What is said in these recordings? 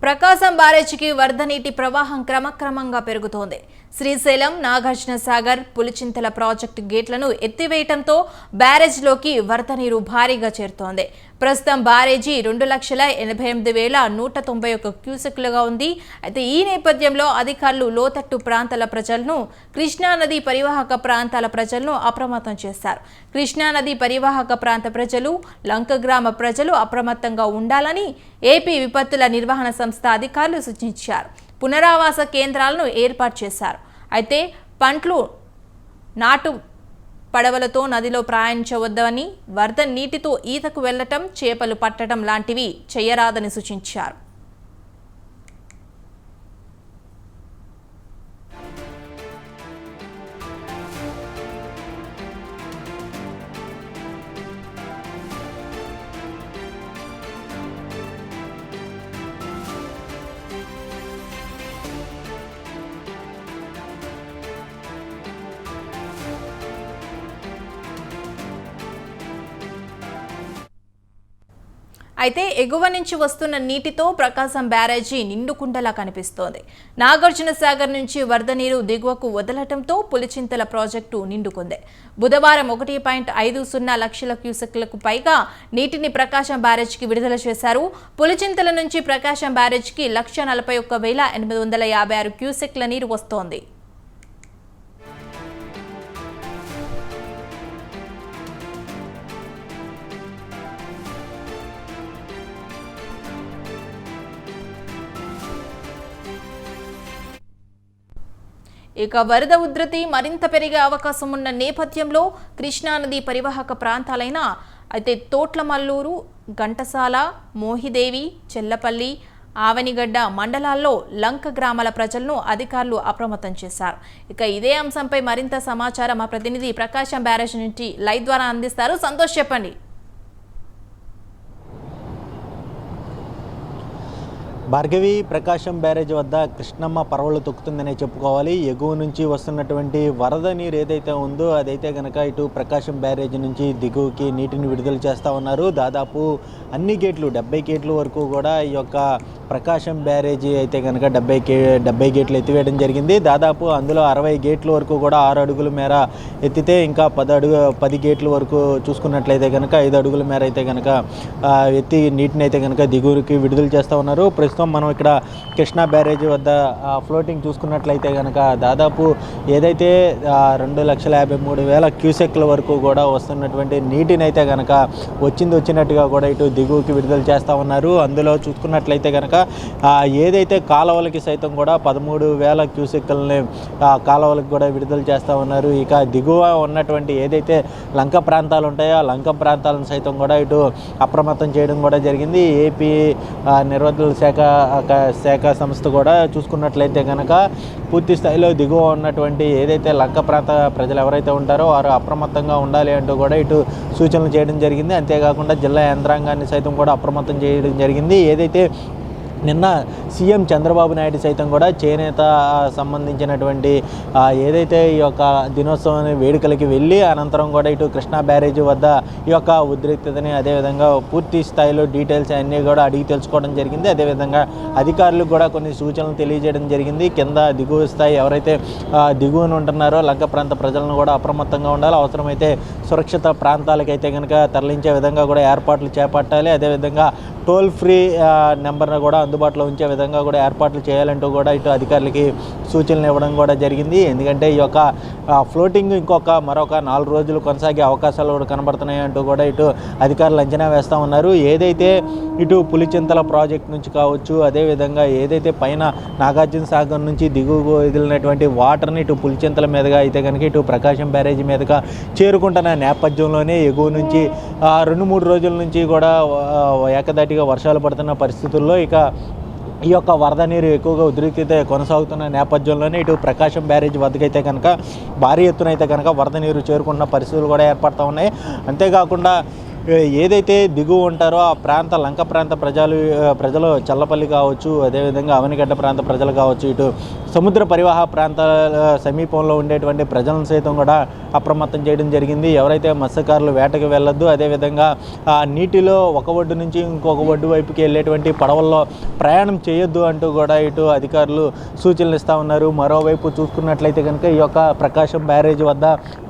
ప్రకాశం బ్యారేజీకి వరద నీటి ప్రవాహం క్రమక్రమంగా పెరుగుతోంది. శ్రీశైలం, నాగార్జున సాగర్, పులిచింతల ప్రాజెక్టు గేట్లను ఎత్తివేయడంతో బ్యారేజ్లోకి వరద నీరు భారీగా చేరుతోంది. ప్రస్తుతం బ్యారేజీ 2,88,191 క్యూసెక్లుగా ఉంది. అయితే ఈ నేపథ్యంలో అధికారులు లోతట్టు ప్రాంతాల ప్రజలను, కృష్ణానది పరివాహక ప్రాంతాల ప్రజలను అప్రమత్తం చేశారు. కృష్ణానది పరివాహక ప్రాంత ప్రజలు, లంక గ్రామ ప్రజలు అప్రమత్తంగా ఉండాలని ఏపీ విపత్తుల నిర్వహణ సంస్థ అధికారులు సూచించారు. పునరావాస కేంద్రాలను ఏర్పాటు చేశారు. అయితే పంట్లు నాటు పడవలతో నదిలో ప్రయాణించవద్దని, వరద నీటితో ఈతకు వెళ్లటం, చేపలు పట్టడం లాంటివి చేయరాదని సూచించారు. అయితే ఎగువ నుంచి వస్తున్న నీటితో ప్రకాశం బ్యారేజీ నిండుకుండలా కనిపిస్తోంది. నాగార్జున సాగర్ నుంచి వరద నీరు దిగువకు వదలటంతో పులిచింతల ప్రాజెక్టు నిండుకుంది. బుధవారం 1.50 లక్షల క్యూసెక్లకు పైగా నీటిని ప్రకాశం బ్యారేజీకి విడుదల చేశారు. పులిచింతల నుంచి ప్రకాశం బ్యారేజీకి 1,41,856 క్యూసెక్ల నీరు వస్తోంది. ఇక వరద ఉధృతి మరింత పెరిగే అవకాశం ఉన్న నేపథ్యంలో కృష్ణానది పరివాహక ప్రాంతాలైన అయితే తోట్లమల్లూరు, ఘంటసాల, మోహిదేవి, చెల్లపల్లి, ఆవనిగడ్డ మండలాల్లో లంక గ్రామాల ప్రజలను అధికారులు అప్రమత్తం చేశారు. ఇక ఇదే అంశంపై మరింత సమాచారం మా ప్రతినిధి ప్రకాశం బ్యారేజ్ నుంచి లైవ్ ద్వారా అందిస్తారు. సంతోష్, చెప్పండి. భార్గవి, ప్రకాశం బ్యారేజ్ వద్ద కృష్ణమ్మ పరవళ్ళు తొక్కుతుందనే చెప్పుకోవాలి. ఎగువ నుంచి వస్తున్నటువంటి వరద నీరు ఏదైతే ఉందో అదైతే కనుక ఇటు ప్రకాశం బ్యారేజ్ నుంచి దిగువకి నీటిని విడుదల చేస్తూ ఉన్నారు. దాదాపు అన్ని గేట్లు 70 గేట్ల వరకు కూడా ఈ యొక్క ప్రకాశం బ్యారేజీ అయితే కనుక 70 గేట్లు ఎత్తివేయడం జరిగింది. దాదాపు అందులో 60 గేట్ల వరకు కూడా 6 అడుగుల మేర ఎత్తితే ఇంకా 10 గేట్ల వరకు చూసుకున్నట్లయితే కనుక 5 అడుగుల మేర అయితే కనుక ఎత్తి నీటిని అయితే కనుక దిగువకి విడుదల చేస్తూ ఉన్నారు. ప్రస్తుతం మనం ఇక్కడ కృష్ణా బ్యారేజీ వద్ద ఫ్లోటింగ్ చూసుకున్నట్లయితే కనుక దాదాపు ఏదైతే 2,53,000 క్యూసెక్ల వరకు కూడా వస్తున్నటువంటి నీటిని అయితే కనుక వచ్చినట్టుగా కూడా ఇటు దిగువకి విడుదల చేస్తూ ఉన్నారు. అందులో చూసుకున్నట్లయితే కనుక ఏదైతే కాలువలకి సైతం కూడా 13,000 క్యూసెక్లని కాలువలకు కూడా విడుదల చేస్తూ ఉన్నారు. ఇక దిగువ ఉన్నటువంటి ఏదైతే లంక ప్రాంతాలు ఉంటాయో ఆ లంక ప్రాంతాలను సైతం కూడా ఇటు అప్రమత్తం చేయడం కూడా జరిగింది. ఏపీ నిర్వాహకుల శాఖ సంస్థ కూడా చూసుకున్నట్లయితే కనుక పూర్తి స్థాయిలో దిగువ ఉన్నటువంటి ఏదైతే లంక ప్రాంత ప్రజలు ఎవరైతే ఉంటారో వారు అప్రమత్తంగా ఉండాలి అంటూ కూడా ఇటు సూచనలు చేయడం జరిగింది. అంతేకాకుండా జిల్లా యంత్రాంగాన్ని సైతం కూడా అప్రమత్తం చేయడం జరిగింది. ఏదైతే నిన్న సీఎం చంద్రబాబు నాయుడు సైతం కూడా చేనేత సంబంధించినటువంటి ఏదైతే ఈ యొక్క దినోత్సవం వేడుకలకి వెళ్ళి అనంతరం కూడా ఇటు కృష్ణా బ్యారేజీ వద్ద ఈ యొక్క ఉద్రిక్తతని అదేవిధంగా పూర్తి స్థాయిలో డీటెయిల్స్ అన్నీ కూడా అడిగి తెలుసుకోవడం జరిగింది. అదేవిధంగా అధికారులకు కూడా కొన్ని సూచనలు తెలియజేయడం జరిగింది. కింద దిగువ స్థాయి ఎవరైతే దిగువన ఉంటున్నారో లంక ప్రాంత ప్రజలను కూడా అప్రమత్తంగా ఉండాలి. అవసరమైతే సురక్షిత ప్రాంతాలకైతే కనుక తరలించే విధంగా కూడా ఏర్పాట్లు చేపట్టాలి. అదేవిధంగా టోల్ ఫ్రీ నెంబర్ను కూడా అందుబాటులో ఉంచే విధంగా కూడా ఏర్పాట్లు చేయాలంటూ కూడా ఇటు అధికారులకి సూచనలు ఇవ్వడం కూడా జరిగింది. ఎందుకంటే ఈ యొక్క ఫ్లోటింగ్ మరొక 4 రోజులు కొనసాగే అవకాశాలు కూడా కనబడుతున్నాయి అంటూ కూడా ఇటు అధికారులు అంచనా వేస్తూ ఉన్నారు. ఏదైతే ఇటు పులిచింతల ప్రాజెక్ట్ నుంచి కావచ్చు, అదేవిధంగా ఏదైతే పైన నాగార్జున సాగర్ నుంచి దిగువ వదిలినటువంటి వాటర్ని ఇటు పులిచింతల మీదుగా అయితే కనుక ఇటు ప్రకాశం బ్యారేజీ మీదుగా చేరుకుంటున్న నేపథ్యంలోనే ఎగువ నుంచి 2-3 రోజుల నుంచి కూడా ఏకదాటిగా వర్షాలు పడుతున్న పరిస్థితుల్లో ఇక ఈ యొక్క వరద నీరు ఎక్కువగా ఉద్రిక్తత కొనసాగుతున్న నేపథ్యంలోనే ఇటు ప్రకాశం బ్యారేజ్ వద్దకైతే కనుక భారీ ఎత్తున అయితే కనుక వరద నీరు చేరుకున్న పరిస్థితులు కూడా ఏర్పడుతూ ఉన్నాయి. అంతేకాకుండా ఏదైతే దిగువ ఉంటారో ఆ ప్రాంత లంక ప్రాంత ప్రజలు చల్లపల్లి కావచ్చు, అదేవిధంగా అవనిగడ్డ ప్రాంత ప్రజలు కావచ్చు, ఇటు సముద్ర పరివాహ ప్రాంతాల సమీపంలో ఉండేటువంటి ప్రజలను సైతం కూడా అప్రమత్తం చేయడం జరిగింది. ఎవరైతే మత్స్యకారులు వేటకు వెళ్ళొద్దు, అదేవిధంగా ఆ నీటిలో ఒక ఒడ్డు నుంచి ఇంకొక ఒడ్డు వైపుకి వెళ్ళేటువంటి పడవల్లో ప్రయాణం చేయొద్దు అంటూ కూడా ఇటు అధికారులు సూచనలు ఇస్తూ ఉన్నారు. మరోవైపు చూసుకున్నట్లయితే కనుక ఈ యొక్క ప్రకాశం బ్యారేజ్ వద్ద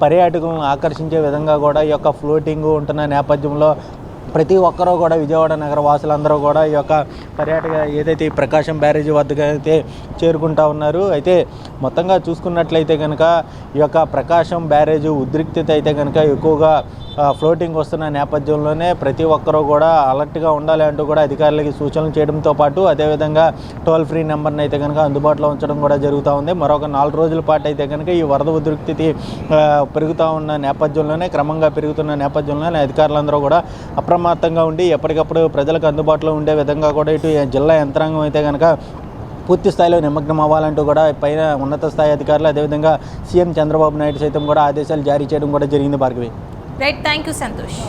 పర్యాటకులను ఆకర్షించే విధంగా కూడా ఈ యొక్క ఫ్లోటింగ్ ఉంటున్న నేపథ్యంలో ప్రతి ఒక్కరూ కూడా విజయవాడ నగర వాసులందరూ కూడా ఈ యొక్క ఏదైతే ఈ ప్రకాశం బ్యారేజీ వద్దకు అయితే చేరుకుంటా ఉన్నారు. అయితే మొత్తంగా చూసుకున్నట్లయితే కనుక ఈ యొక్క ప్రకాశం బ్యారేజీ ఉద్రిక్తత అయితే కనుక ఎక్కువగా ఫ్లోటింగ్ వస్తున్న నేపథ్యంలోనే ప్రతి ఒక్కరూ కూడా అలర్ట్గా ఉండాలి అంటూ కూడా అధికారులకి సూచనలు చేయడంతో పాటు అదేవిధంగా టోల్ ఫ్రీ నెంబర్ని అయితే కనుక అందుబాటులో ఉంచడం కూడా జరుగుతూ ఉంది. మరొక 4 రోజుల పాటు అయితే కనుక ఈ వరద ఉద్రిక్తత పెరుగుతూ ఉన్న నేపథ్యంలోనే, క్రమంగా పెరుగుతున్న నేపథ్యంలోనే అధికారులందరూ కూడా అప్రమత్తంగా ఉండి ఎప్పటికప్పుడు ప్రజలకు అందుబాటులో ఉండే విధంగా కూడా ఇటు జిల్లా యంత్రాంగం అయితే కనుక పూర్తి స్థాయిలో నిమగ్నం అవ్వాలంటూ కూడా పైన ఉన్నత స్థాయి అధికారులు, అదేవిధంగా సీఎం చంద్రబాబు నాయుడు సైతం కూడా ఆదేశాలు జారీ చేయడం కూడా జరిగింది. Bhargavi. Right, thank you Santosh.